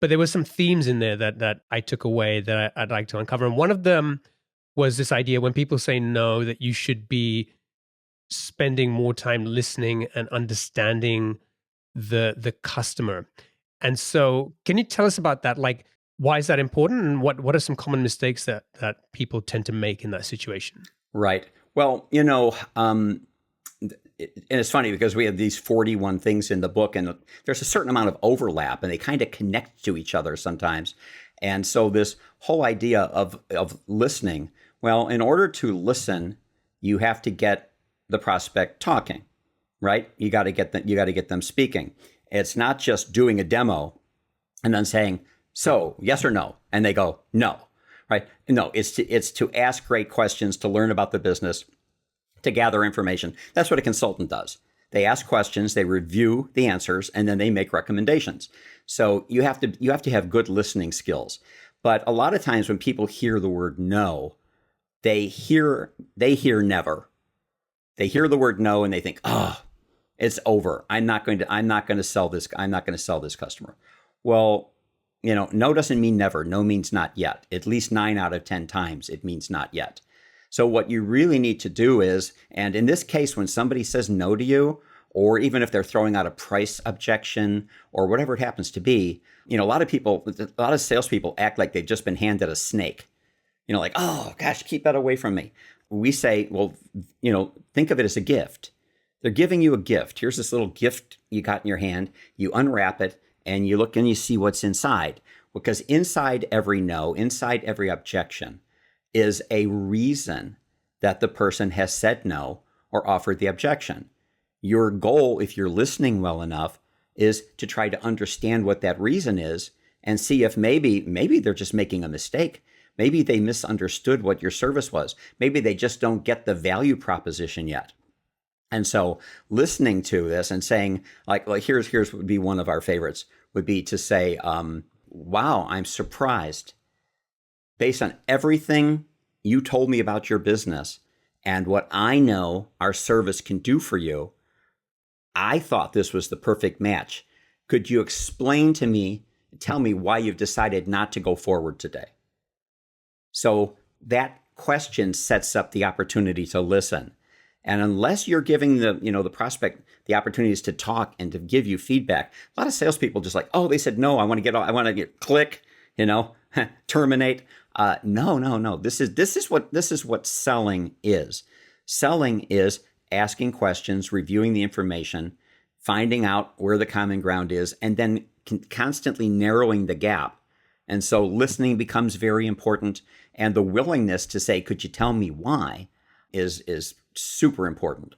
But there were some themes in there that I took away that I'd like to uncover. And one of them was this idea when people say no, that you should be spending more time listening and understanding the customer. And so can you tell us about that? Like, why is that important? And what are some common mistakes that people tend to make in that situation? Right. Well, and it's funny because we have these 41 things in the book, and there's a certain amount of overlap, and they kind of connect to each other sometimes. And so this whole idea of listening, well, in order to listen, you have to get the prospect talking, right? You got to get them speaking. It's not just doing a demo and then saying, so yes or no, and they go no, right? No, it's to ask great questions, to learn about the business, to gather information. That's what a consultant does. They ask questions, they review the answers, and then they make recommendations. So you have to have good listening skills. But a lot of times when people hear the word no, they hear never. They hear the word no and they think, oh, it's over. I'm not going to sell this. I'm not going to sell this customer. Well, no doesn't mean never. No means not yet. At least 9 out of 10 times it means not yet. So what you really need to do is, and in this case, when somebody says no to you, or even if they're throwing out a price objection or whatever it happens to be, a lot of salespeople act like they've just been handed a snake. Like, oh gosh, keep that away from me. We say, well, think of it as a gift. They're giving you a gift. Here's this little gift you got in your hand. You unwrap it and you look and you see what's inside. Because inside every no, inside every objection is a reason that the person has said no or offered the objection. Your goal, if you're listening well enough, is to try to understand what that reason is and see if maybe they're just making a mistake. Maybe they misunderstood what your service was. Maybe they just don't get the value proposition yet. And so listening to this and saying, like here's would be one of our favorites, would be to say, wow, I'm surprised. Based on everything you told me about your business and what I know our service can do for you, I thought this was the perfect match. Could you explain to me, tell me why you've decided not to go forward today? So that question sets up the opportunity to listen. And unless you're giving the prospect the opportunities to talk and to give you feedback, a lot of salespeople just like, oh, they said no, I want to get click, terminate. No. This is what selling is. Selling is asking questions, reviewing the information, finding out where the common ground is, and then constantly narrowing the gap. And so listening becomes very important, and the willingness to say, could you tell me why, is super important.